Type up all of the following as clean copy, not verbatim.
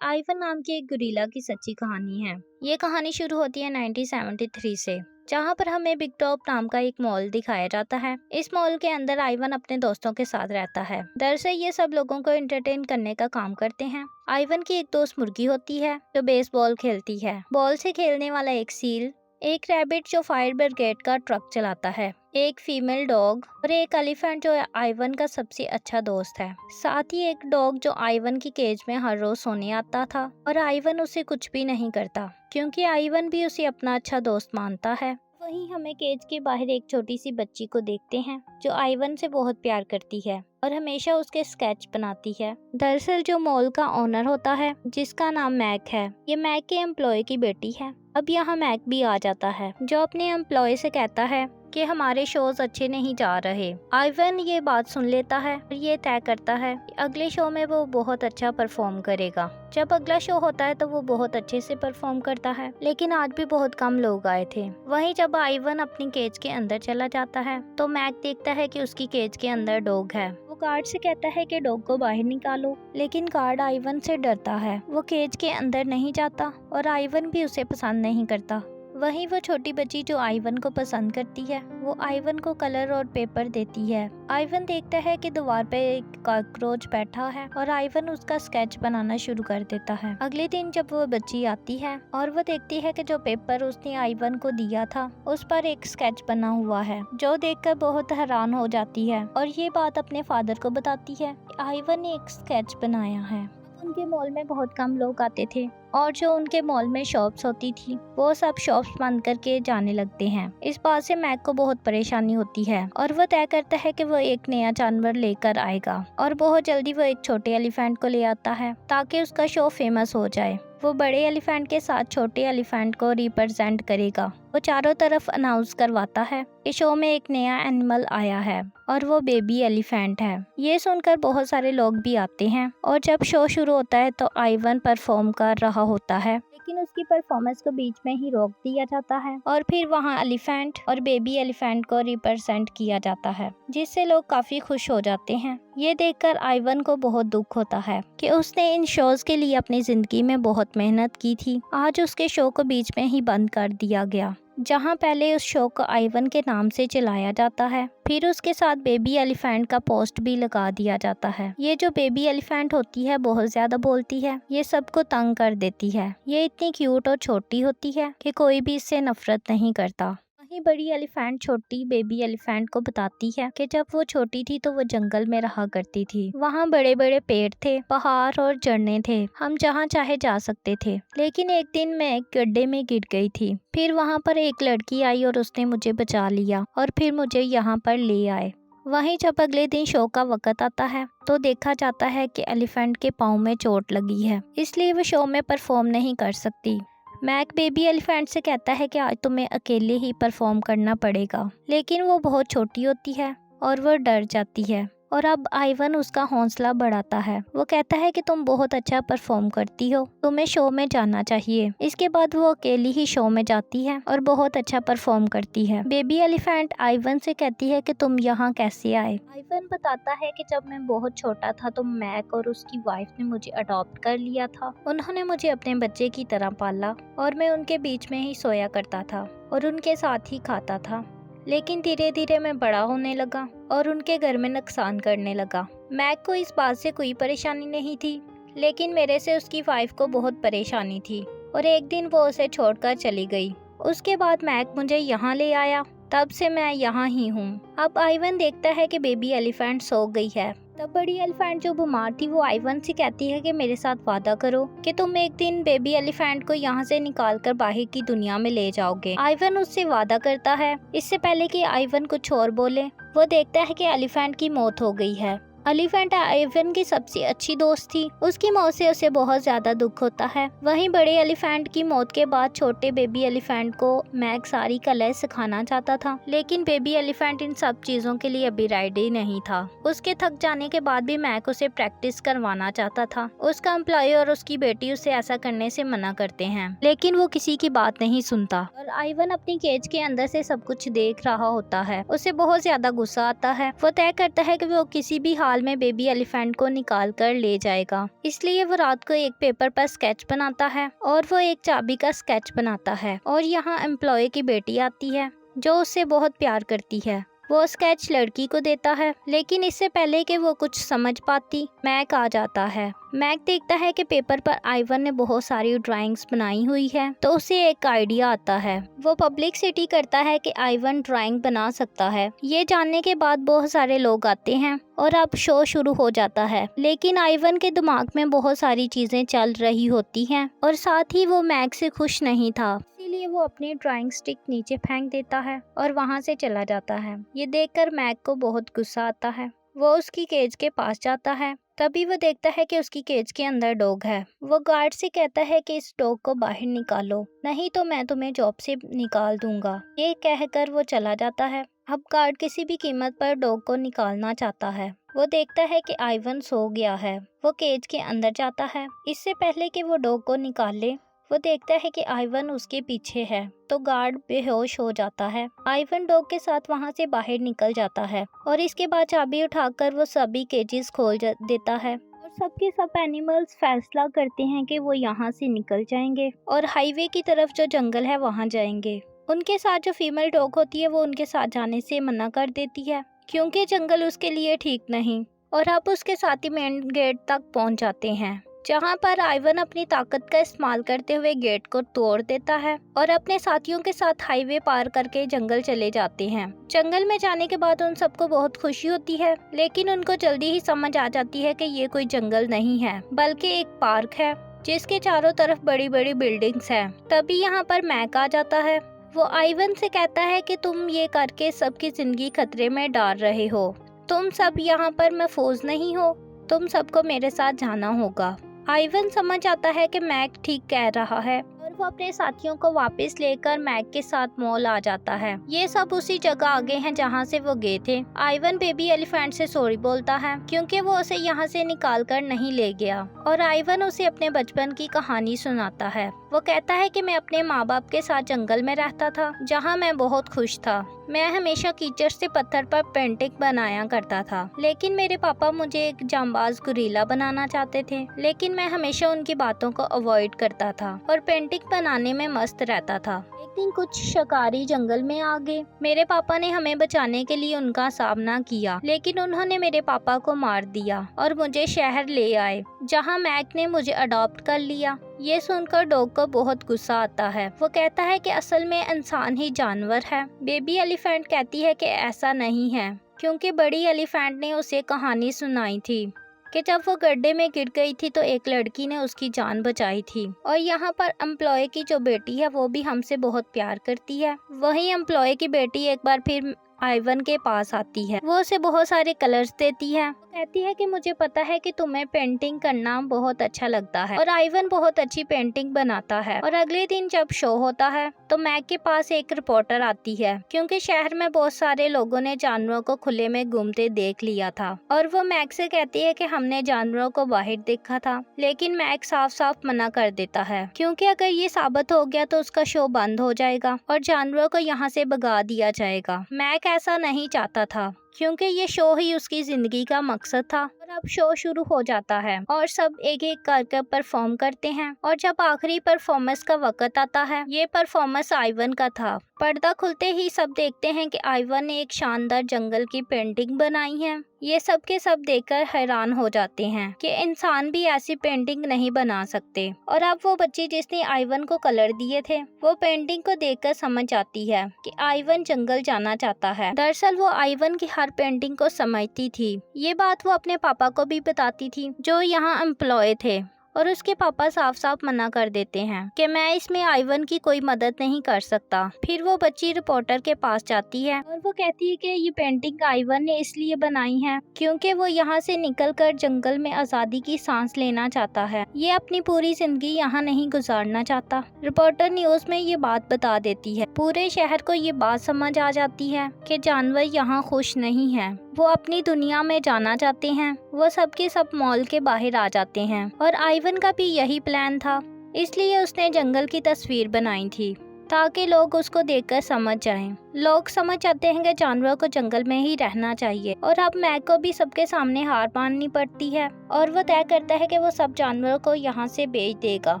Ivan नाम के एक गोरिल्ला की सच्ची कहानी है। ये कहानी शुरू होती है 1973 से, जहाँ पर हमें बिग टॉप नाम का एक मॉल दिखाया जाता है। इस मॉल के अंदर आइवन अपने दोस्तों के साथ रहता है। दरअसल ये सब लोगों को एंटरटेन करने का काम करते हैं। आइवन की एक दोस्त मुर्गी होती है जो बेसबॉल खेलती है। बॉल से खेलने वाला एक सील, एक रैबिट जो फायर ब्रिगेड का ट्रक चलाता है, एक फीमेल डॉग और एक एलिफेंट जो आइवन का सबसे अच्छा दोस्त है। साथ ही एक डॉग जो आइवन की केज में हर रोज सोने आता था और आइवन उसे कुछ भी नहीं करता क्योंकि आइवन भी उसे अपना अच्छा दोस्त मानता है। वहीं हमें केज के बाहर एक छोटी सी बच्ची को देखते हैं जो आइवन से बहुत प्यार करती है और हमेशा उसके स्केच बनाती है। दरअसल जो मॉल का ओनर होता है जिसका नाम मैक है, ये मैक के एम्प्लॉय की बेटी है। अब यहाँ मैक भी आ जाता है जो अपने एम्प्लॉय से कहता है कि हमारे शोज अच्छे नहीं जा रहे। आइवन ये बात सुन लेता है और ये तय करता है कि अगले शो में वो बहुत अच्छा परफॉर्म करेगा। जब अगला शो होता है तो वो बहुत अच्छे से परफॉर्म करता है, लेकिन आज भी बहुत कम लोग आए थे। वहीं जब आइवन अपनी केज के अंदर चला जाता है तो मैक देखता है कि उसकी केज के अंदर डॉग है। वो गार्ड से कहता है कि डॉग को बाहर निकालो, लेकिन गार्ड आइवन से डरता है। वो केज के अंदर नहीं जाता और आइवन भी उसे पसंद नहीं करता। वहीं वो छोटी बच्ची जो आइवन को पसंद करती है वो आइवन को कलर और पेपर देती है। आइवन देखता है कि दीवार पे एक कॉकरोच बैठा है और आइवन उसका स्केच बनाना शुरू कर देता है। अगले दिन जब वो बच्ची आती है और वो देखती है कि जो पेपर उसने आइवन को दिया था उस पर एक स्केच बना हुआ है, जो देखकर बहुत हैरान हो जाती है और ये बात अपने फादर को बताती है कि आइवन ने एक स्केच बनाया है। उनके मॉल में बहुत कम लोग आते थे और जो उनके मॉल में शॉप्स होती थी वो सब शॉप्स बंद करके जाने लगते हैं। इस बात से मैक को बहुत परेशानी होती है और वो तय करता है कि वो एक नया जानवर लेकर आएगा और बहुत जल्दी वो एक छोटे एलिफेंट को ले आता है ताकि उसका शो फेमस हो जाए। वो बड़े एलिफेंट के साथ छोटे एलिफेंट को रिप्रेजेंट करेगा। वो चारों तरफ अनाउंस करवाता है कि शो में एक नया एनिमल आया है और वो बेबी एलिफेंट है। ये सुनकर बहुत सारे लोग भी आते हैं और जब शो शुरू होता है तो आइवन परफॉर्म कर रहा होता है, लेकिन उसकी परफॉर्मेंस को बीच में ही रोक दिया जाता है और फिर वहाँ एलिफेंट और बेबी एलिफेंट को रिप्रेजेंट किया जाता है, जिससे लोग काफी खुश हो जाते हैं। ये देखकर आइवन को बहुत दुख होता है कि उसने इन शोज के लिए अपनी जिंदगी में बहुत मेहनत की थी। आज उसके शो को बीच में ही बंद कर दिया गया। जहां पहले उस शो को आइवन के नाम से चलाया जाता है, फिर उसके साथ बेबी एलिफेंट का पोस्ट भी लगा दिया जाता है। ये जो बेबी एलिफेंट होती है बहुत ज्यादा बोलती है, ये सबको तंग कर देती है। ये इतनी क्यूट और छोटी होती है कि कोई भी इससे नफरत नहीं करता। वहीं बड़ी एलिफेंट छोटी बेबी एलिफेंट को बताती है कि जब वो छोटी थी तो वो जंगल में रहा करती थी। वहाँ बड़े बड़े पेड़ थे, पहाड़ और झरने थे, हम जहाँ चाहे जा सकते थे। लेकिन एक दिन मैं एक गड्ढे में गिर गई थी। फिर वहाँ पर एक लड़की आई और उसने मुझे बचा लिया और फिर मुझे यहाँ पर ले आए। वहीं जब अगले दिन शो का वक्त आता है तो देखा जाता है कि एलिफेंट के पाँव में चोट लगी है, इसलिए वो शो में परफॉर्म नहीं कर सकती। मैक बेबी एलिफेंट से कहता है कि आज तुम्हें अकेले ही परफॉर्म करना पड़ेगा, लेकिन वो बहुत छोटी होती है और वो डर जाती है। और अब आइवन उसका हौसला बढ़ाता है। वो कहता है कि तुम बहुत अच्छा परफॉर्म करती हो, तुम्हें शो में जाना चाहिए। इसके बाद वो अकेली ही शो में जाती है और बहुत अच्छा परफॉर्म करती है। बेबी एलिफेंट आइवन से कहती है कि तुम यहाँ कैसे आए। आइवन बताता है कि जब मैं बहुत छोटा था तो मैक और उसकी वाइफ ने मुझे अडॉप्ट कर लिया था। उन्होंने मुझे अपने बच्चे की तरह पाला और मैं उनके बीच में ही सोया करता था और उनके साथ ही खाता था। लेकिन धीरे धीरे मैं बड़ा होने लगा और उनके घर में नुकसान करने लगा। मैक को इस बात से कोई परेशानी नहीं थी, लेकिन मेरे से उसकी वाइफ को बहुत परेशानी थी और एक दिन वो उसे छोड़कर चली गई। उसके बाद मैक मुझे यहाँ ले आया, तब से मैं यहाँ ही हूँ। अब आइवन देखता है कि बेबी एलिफेंट सो गई है। तब बड़ी एलिफेंट जो बीमार थी वो आइवन से कहती है कि मेरे साथ वादा करो कि तुम एक दिन बेबी एलिफेंट को यहाँ से निकालकर बाहर की दुनिया में ले जाओगे। आइवन उससे वादा करता है। इससे पहले कि आइवन कुछ और बोले, वो देखता है कि एलिफेंट की मौत हो गई है। एलिफेंट आइवन की सबसे अच्छी दोस्त थी, उसकी मौत से उसे बहुत ज्यादा दुख होता है। वहीं बड़े एलिफेंट की मौत के बाद छोटे बेबी एलिफेंट को मैक सारी कलाएं सिखाना चाहता था, लेकिन बेबी एलिफेंट इन सब चीजों के लिए अभी रेडी नहीं था। उसके थक जाने के बाद भी मैक उसे प्रैक्टिस करवाना चाहता था। उसका एम्प्लॉय और उसकी बेटी उसे ऐसा करने से मना करते हैं, लेकिन वो किसी की बात नहीं सुनता और आइवन अपनी केज के अंदर से सब कुछ देख रहा होता है। उसे बहुत ज्यादा गुस्सा आता है। वो तय करता है कि वो किसी भी हाल अस्पताल में बेबी एलिफेंट को निकाल कर ले जाएगा। इसलिए वो रात को एक पेपर पर स्केच बनाता है और वो एक चाबी का स्केच बनाता है। और यहाँ एम्प्लॉय की बेटी आती है जो उससे बहुत प्यार करती है। वो स्केच लड़की को देता है, लेकिन इससे पहले कि वो कुछ समझ पाती, मैक आ जाता है। मैक देखता है कि पेपर पर आइवन ने बहुत सारी ड्राइंग्स बनाई हुई है, तो उसे एक आइडिया आता है। वो पब्लिसिटी करता है कि आइवन ड्राइंग बना सकता है। ये जानने के बाद बहुत सारे लोग आते हैं और अब शो शुरू हो जाता है। लेकिन आइवन के दिमाग में बहुत सारी चीजें चल रही होती हैं और साथ ही वो मैक से खुश नहीं था। इसीलिए वो अपनी ड्राइंग स्टिक नीचे फेंक देता है और वहाँ से चला जाता है। ये देखकर मैक को बहुत गुस्सा आता है। वो उसकी केज के पास जाता है। तभी वो देखता है कि उसकी केज के अंदर डॉग है। वो गार्ड से कहता है कि इस डॉग को बाहर निकालो, नहीं तो मैं तुम्हें जॉब से निकाल दूंगा। ये कहकर वो चला जाता है। अब गार्ड किसी भी कीमत पर डॉग को निकालना चाहता है। वो देखता है कि आइवन सो गया है। वो केज के अंदर जाता है। इससे पहले कि वो डॉग को निकाले, वो देखता है कि आइवन उसके पीछे है, तो गार्ड बेहोश हो जाता है। आइवन डॉग के साथ वहां से बाहर निकल जाता है और इसके बाद चाबी उठाकर वो सभी केजेस खोल देता है और सबके सब एनिमल्स फैसला करते हैं कि वो यहाँ से निकल जाएंगे और हाईवे की तरफ जो जंगल है वहाँ जाएंगे। उनके साथ जो फीमेल डॉग होती है वो उनके साथ जाने से मना कर देती है क्योंकि जंगल उसके लिए ठीक नहीं, और अब उसके साथ ही मेन गेट तक पहुँच जाते हैं, जहाँ पर आइवन अपनी ताकत का इस्तेमाल करते हुए गेट को तोड़ देता है और अपने साथियों के साथ हाईवे पार करके जंगल चले जाते हैं। जंगल में जाने के बाद उन सबको बहुत खुशी होती है, लेकिन उनको जल्दी ही समझ आ जाती है कि ये कोई जंगल नहीं है बल्कि एक पार्क है जिसके चारों तरफ बड़ी बड़ी बिल्डिंग्स हैं। तभी यहाँ पर मैक आ जाता है। वो आइवन से कहता है कि तुम ये करके सबकी जिंदगी खतरे में डाल रहे हो। तुम सब यहाँ पर महफूज नहीं हो, तुम सबको मेरे साथ जाना होगा। आइवन समझ आता है कि मैक ठीक कह रहा है और वो अपने साथियों को वापस लेकर मैक के साथ मॉल आ जाता है। ये सब उसी जगह आगे हैं जहाँ से वो गए थे। आइवन बेबी एलिफेंट से सॉरी बोलता है क्योंकि वो उसे यहाँ से निकाल कर नहीं ले गया, और आइवन उसे अपने बचपन की कहानी सुनाता है। वो कहता है कि मैं अपने माँ बाप के साथ जंगल में रहता था जहाँ मैं बहुत खुश था। मैं हमेशा कीचड़ से पत्थर पर पेंटिंग बनाया करता था, लेकिन मेरे पापा मुझे एक जांबाज गुरीला बनाना चाहते थे, लेकिन मैं हमेशा उनकी बातों को अवॉइड करता था और पेंटिंग बनाने में मस्त रहता था। एक दिन कुछ शिकारी जंगल में आ गए। मेरे पापा ने हमें बचाने के लिए उनका सामना किया, लेकिन उन्होंने मेरे पापा को मार दिया और मुझे शहर ले आए जहाँ मैक ने मुझे अडॉप्ट कर लिया। ये सुनकर डॉग को बहुत गुस्सा आता है। वो कहता है कि असल में इंसान ही जानवर है। बेबी एलिफेंट कहती है कि ऐसा नहीं है, क्योंकि बड़ी एलिफेंट ने उसे कहानी सुनाई थी कि जब वो गड्ढे में गिर गई थी तो एक लड़की ने उसकी जान बचाई थी। और यहाँ पर एम्प्लॉय की जो बेटी है वो भी हमसे बहुत प्यार करती है। वही एम्प्लॉय की बेटी एक बार फिर आइवन के पास आती है। वो उसे बहुत सारे कलर्स देती है। कहती है कि मुझे पता है कि तुम्हें पेंटिंग करना बहुत अच्छा लगता है, और आइवन बहुत अच्छी पेंटिंग बनाता है। और अगले दिन जब शो होता है तो मैक के पास एक रिपोर्टर आती है, क्योंकि शहर में बहुत सारे लोगों ने जानवरों को खुले में घूमते देख लिया था। और वो मैक से कहती है कि हमने जानवरों को बाहर देखा था, लेकिन मैक साफ साफ मना कर देता है, क्योंकि अगर ये साबित हो गया तो उसका शो बंद हो जाएगा और जानवरों को यहाँ से भगा दिया जाएगा। मैक ऐसा नहीं चाहता था, क्योंकि ये शो ही उसकी जिंदगी का मकसद था। और अब शो शुरू हो जाता है और सब एक एक करके परफॉर्म करते हैं, और जब आखिरी परफॉर्मेंस का वक्त आता है, ये परफॉर्मेंस आइवन का था। पर्दा खुलते ही सब देखते हैं कि आइवन ने एक शानदार जंगल की पेंटिंग बनाई है। ये सब के सब देखकर हैरान हो जाते हैं कि इंसान भी ऐसी पेंटिंग नहीं बना सकते। और अब वो बच्ची जिसने आइवन को कलर दिए थे, वो पेंटिंग को देखकर समझ आती है कि आइवन जंगल जाना चाहता है। दरअसल वो आइवन की हर पेंटिंग को समझती थी। ये बात वो अपने पापा को भी बताती थी जो यहाँ एम्प्लॉय थे, और उसके पापा साफ साफ मना कर देते हैं कि मैं इसमें आइवन की कोई मदद नहीं कर सकता। फिर वो बच्ची रिपोर्टर के पास जाती है और वो कहती है कि ये पेंटिंग आइवन ने इसलिए बनाई है क्योंकि वो यहाँ से निकलकर जंगल में आज़ादी की सांस लेना चाहता है। ये अपनी पूरी जिंदगी यहाँ नहीं गुजारना चाहता। रिपोर्टर न्यूज में ये बात बता देती है। पूरे शहर को ये बात समझ आ जाती है कि जानवर यहाँ खुश नहीं है, वो अपनी दुनिया में जाना चाहते हैं। वो सबके सब मॉल के बाहर आ जाते हैं, और आइवन का भी यही प्लान था, इसलिए उसने जंगल की तस्वीर बनाई थी ताकि लोग उसको देखकर समझ जाएं लोग समझ जाते हैं कि जानवरों को जंगल में ही रहना चाहिए और अब मैक को भी सबके सामने हार माननी पड़ती है और वो तय करता है कि वो सब जानवरों को यहाँ से बेच देगा।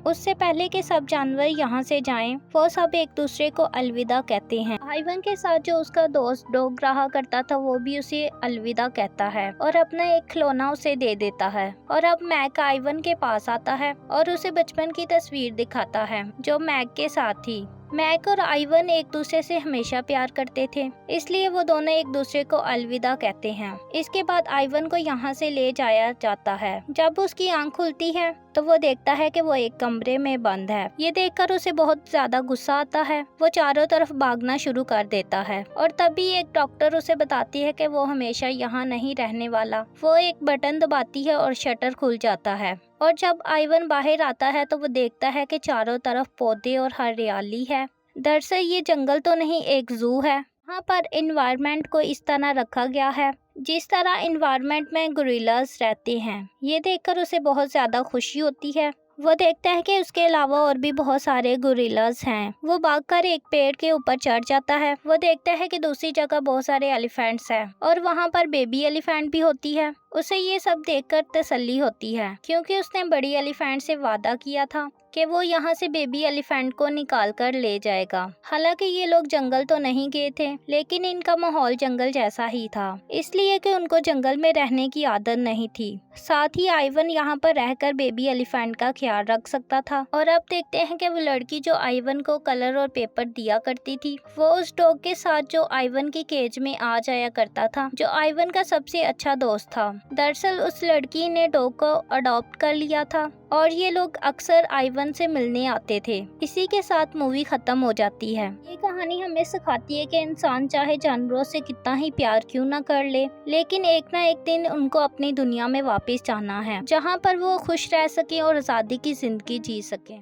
उससे पहले कि सब जानवर यहाँ से जाएं, वो सब एक दूसरे को अलविदा कहते हैं। आइवन के साथ जो उसका दोस्त डॉग रहा करता था वो भी उसे अलविदा कहता है और अपना एक खिलौना उसे दे देता है। और अब मैक आइवन के पास आता है और उसे बचपन की तस्वीर दिखाता है जो मैक के साथ थी। मैक और आइवन एक दूसरे से हमेशा प्यार करते थे, इसलिए वो दोनों एक दूसरे को अलविदा कहते हैं। इसके बाद आइवन को यहाँ से ले जाया जाता है। जब उसकी आंख खुलती है तो वो देखता है कि वो एक कमरे में बंद है। ये देखकर उसे बहुत ज्यादा गुस्सा आता है। वो चारों तरफ भागना शुरू कर देता है और तभी एक डॉक्टर उसे बताती है कि वो हमेशा यहाँ नहीं रहने वाला। वो एक बटन दबाती है और शटर खुल जाता है और जब आइवन बाहर आता है तो वो देखता है कि चारों तरफ पौधे और हरियाली है। दरअसल ये जंगल तो नहीं, एक जू है। यहाँ पर एनवायरनमेंट को इस तरह रखा गया है जिस तरह एनवायरनमेंट में गोरिल्लास रहते हैं। ये देखकर उसे बहुत ज्यादा खुशी होती है। वो देखता है कि उसके अलावा और भी बहुत सारे गोरिल्लास हैं। वो भागकर एक पेड़ के ऊपर चढ़ जाता है। वो देखता है कि दूसरी जगह बहुत सारे एलिफेंट्स हैं और वहाँ पर बेबी एलिफेंट भी होती है। उसे ये सब देखकर तसल्ली होती है क्योंकि उसने बड़ी एलिफेंट से वादा किया था कि वो यहाँ से बेबी एलिफेंट को निकाल कर ले जाएगा। हालांकि ये लोग जंगल तो नहीं गए थे, लेकिन इनका माहौल जंगल जैसा ही था, इसलिए कि उनको जंगल में रहने की आदत नहीं थी। साथ ही आइवन यहाँ पर रहकर बेबी एलिफेंट का ख्याल रख सकता था। और अब देखते हैं कि वो लड़की जो आइवन को कलर और पेपर दिया करती थी, वो उस डॉग के साथ जो आइवन की केज में आ जाया करता था, जो आइवन का सबसे अच्छा दोस्त था। दरअसल उस लड़की ने डॉग को अडॉप्ट कर लिया था और ये लोग अक्सर आइवन से मिलने आते थे। इसी के साथ मूवी खत्म हो जाती है। ये कहानी हमें सिखाती है कि इंसान चाहे जानवरों से कितना ही प्यार क्यों ना कर ले, लेकिन एक ना एक दिन उनको अपनी दुनिया में वापस जाना है, जहाँ पर वो खुश रह सके और आज़ादी की जिंदगी जी सके।